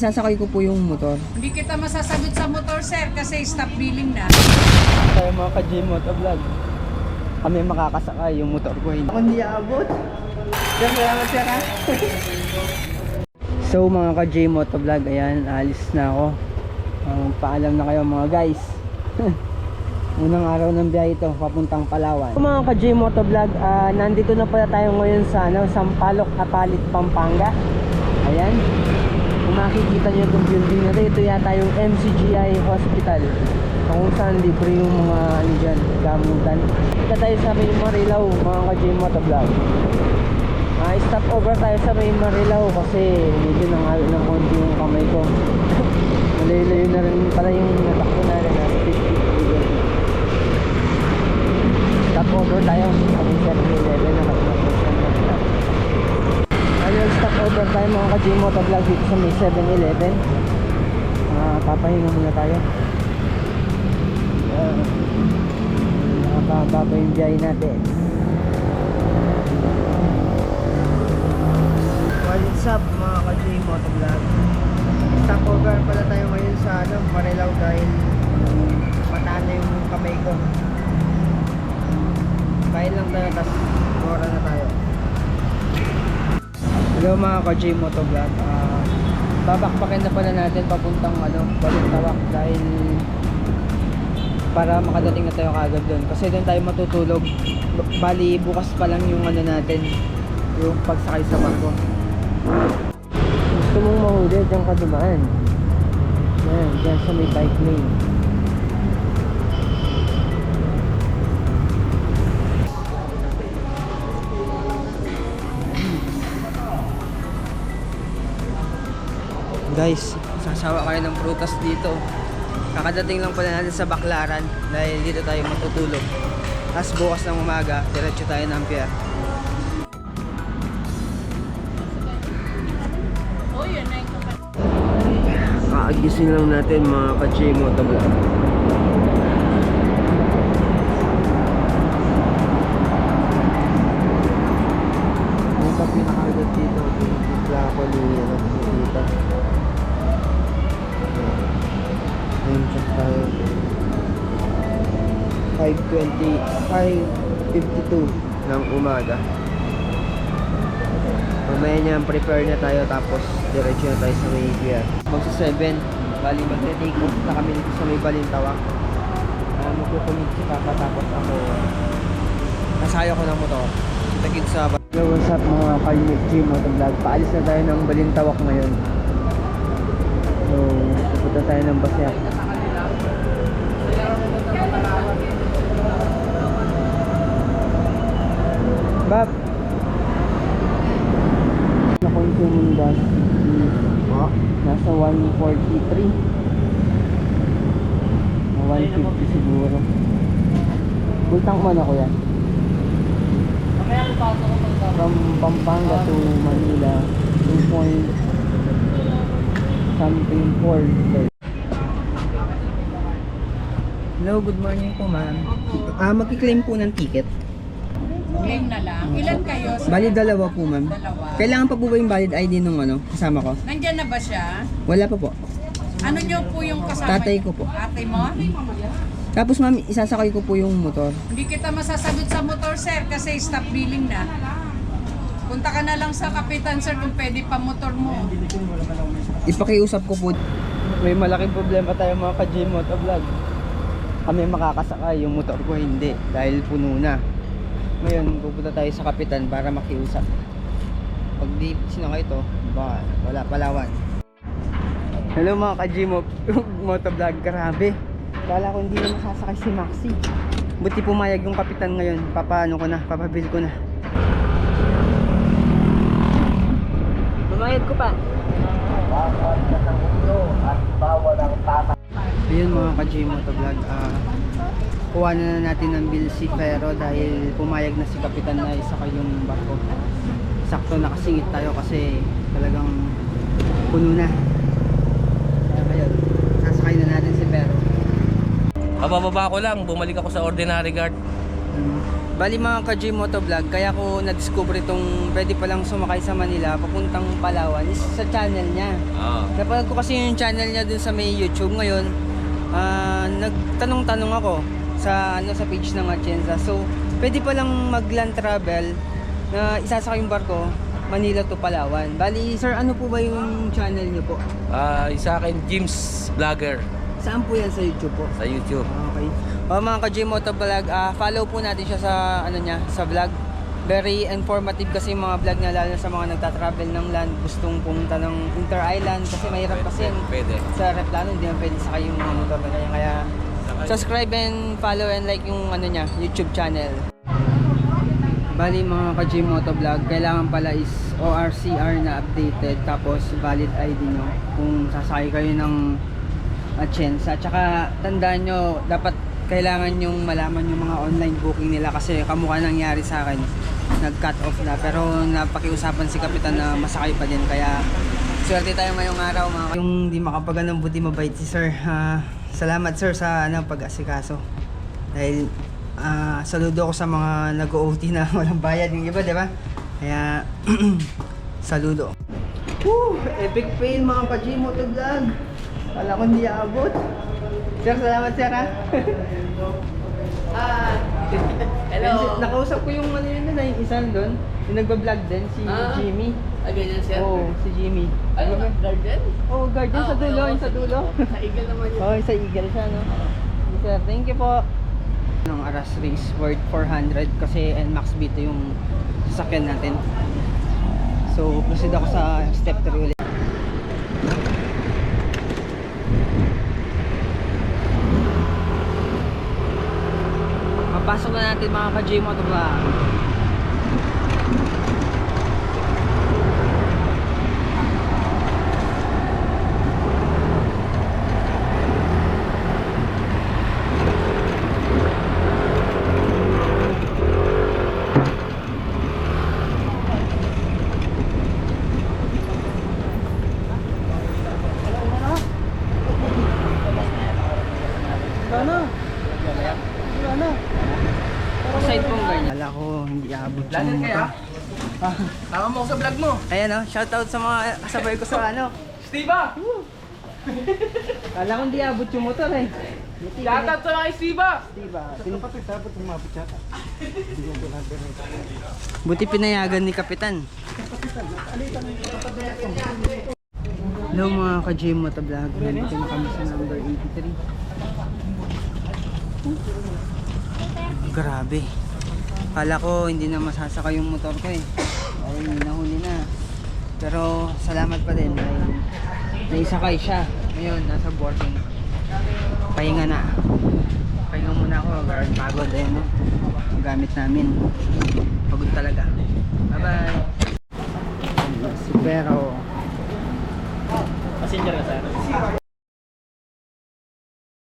Sasakay ko po yung motor. Hindi kita masasagot sa motor, sir, kasi stop billing na. Tayo mga ka-G Motovlog. Kami makakasakay yung motor ko. Ako hindi aabot. Salamat sir ha. So mga ka-G Motovlog, ayan, alis na ako. Paalam na kayo mga guys. Unang araw ng biyahe ito, papuntang Palawan. So, mga ka-G Motovlog, nandito na pala tayo ngayon sa Sampaloc, Apalit, Pampanga. Ayan. Kung makikita nyo itong building na ito yata yung MCGI Hospital, kung saan libre yung mga ano dyan, gamutan. Ito tayo sa May Marilao, mga ka-G Motovlog. Stop over tayo sa May Marilao kasi medyo nangalo ng konti yung kamay ko. Malayo-layo na rin pala yung natakbo na rin. Stop over tayo sa 7-Eleven na stop over tayo mga ka-G Motovlog dito sa may 7-Eleven. Papahinga muna tayo. Nakababa yung biyahe natin. What's up mga ka-G Motovlog? Stop over pala tayo ngayon sa Marilao dahil mataan na yung kamay ko. Kain lang tayo tapos mora na tayo. Hello mga ka-G Motovlog, babakpakin na pala natin papuntang Balintawak dahil para makadating na tayo kaagad doon kasi doon tayo matutulog. Bali bukas pa lang yung natin, yung pagsakay sa barko. Gusto mong mahuli dyan ka dumaan, dyan sa may bike lane. Guys, sasawa kayo ng prutas dito. Kakadating lang pala natin sa Baclaran dahil dito tayo matutulog. Tapos bukas ng umaga, diretso tayo ng Pier. Kaagising lang natin mga ka-G Motovlog. Yung pa pinakaagad dito, bigla ako dito. Ayun, check tayo. 5:52 ng umaga. Mamaya niyan, prepare na tayo tapos diretso na tayo sa may pier. Magsa 7, bali mag-take off na kami dito sa may Balintawak. Magkukumit si Papa tapos ako nasayo ko ng motor. Tagid sa Hello, what's up mga ka-G Motovlog? Paalis na tayo ng Balintawak ngayon. So, pupunta tayo ng Basyak. Bab! Na-consume yung gas. Nasa 143. 150 siguro. Bultang man ako yan. From Pampanga to Manila, 2 point something 4. Hello, good morning po ma'am. Magki-claim po ng ticket. Claim na lang. Ilan kayo? Sir? Bali dalawa po ma'am. Dalawa. Kailangan pa po ba yung valid ID nung kasama ko? Nandyan na ba siya? Wala pa po. Ano nyo po yung kasama? Tatay ko po. Ate mo? Tapos ma'am, isasakay ko po yung motor. Hindi kita masasagot sa motor, sir, kasi stop billing na. Punta ka na lang sa kapitan, sir, kung pwede pa motor mo. Ipakiusap ko po. May malaking problema tayo mga ka-G Motovlog. Kami makakasakay, yung motor ko hindi dahil puno na. Ngayon, pupunta tayo sa kapitan para makiusap. Pag di sinakay ito, wala Palawan. Hello mga ka-G Motovlog, grabe. Kala ko hindi na masasakay si Maxi. Buti pumayag yung kapitan ngayon. Papabil ko na. Mamayad ko pa. Ayun mga ka-G Motovlog, kuha na natin ng bill si Pero dahil pumayag na si kapitan na isakay yung barko. Sakto nakasingit tayo kasi talagang puno na. Kaya ngayon, sasakay na natin si Pero. Pababa ko lang, bumalik ako sa ordinary guard. Bali mga ka-J Motovlog, kaya ko na-discover itong pwede palang sumakay sa Manila papuntang Palawan is sa channel niya. Napanood ko kasi yung channel niya dun sa may YouTube ngayon. Nagtanong-tanong ako sa page ng Atienza. So, pwede palang mag-land travel na isasakay yung barko Manila to Palawan. Bali, sir, ano po ba yung channel niyo po? Sa akin, Jim's Vlogger Saan po yan sa YouTube po? sa YouTube. Okay. Mga ka-J Motovlog, follow po natin siya sa sa vlog. Very informative kasi yung mga vlog niya, lalo sa mga nagta-travel ng land, gustong pumunta ng inter-island kasi mahirap kasi Pwede. sa aeroplano hindi naman pwede sakay yung mga motor na ganyan. Kaya subscribe and follow and like yung YouTube channel. Bali mga ka-J Motovlog, kailangan pala is ORCR na updated tapos valid ID nyo kung sasakay kayo ng Atienza. Tsaka tandaan nyo, dapat kailangan yung malaman yung mga online booking nila kasi kamukha nangyari sa akin, nag-cut off na, pero napakiusapan si Kapitan na masakay pa din, kaya swerte tayo ngayong araw mga yung di makapagano'ng buti mabait si sir. Salamat sir sa pag-asikaso, dahil saludo ko sa mga nag-OT na walang bayad yung iba, di ba? Kaya saludo. Woo! Epic fail mga ka-J Motovlog, wala ko hindi aabot. Sir, salamat sir ha. Hello. Nakausap ko yung yun na yung isang doon, yung nagba-vlog din, si Jimmy. Ganyan siya? Oo, si Jimmy. Ano ba? Garden? Oo, guardian sa okay, dulo, okay. yung sa dulo. Sa Eagle naman yun. Oo, sa Eagle siya, no? Okay, sir, thank you po. Ng Aras Race worth 400 kasi NMAX B2 yung sasakyan natin. So, proceed ako sa step 3 ulit. Papasok na natin mga ka-J Motovlog. Side pong ganyan. Kala ko hindi abot yung Vlogger kaya? motor. Tama mo ako sa vlog mo. Ayan shoutout sa mga kasabay ko sa Steve! Kala ko hindi abot yung motor eh. Shoutout sa mga Steve! Diba? Buti pinayagan ni Kapitan. Hello mga ka-J Motovlog, nandito na kami sa number 83. Grabe. Kala ko hindi na masasakay yung motor ko eh. Ay, nahuli na. Pero salamat pa din dahil naisakay siya. Ngayon, nasa boarding. Pahinga na. Pahinga muna ako. Pagod eh, no? Ang gamit namin. Pagod talaga. Bye bye. Si Pero. Passenger ka sa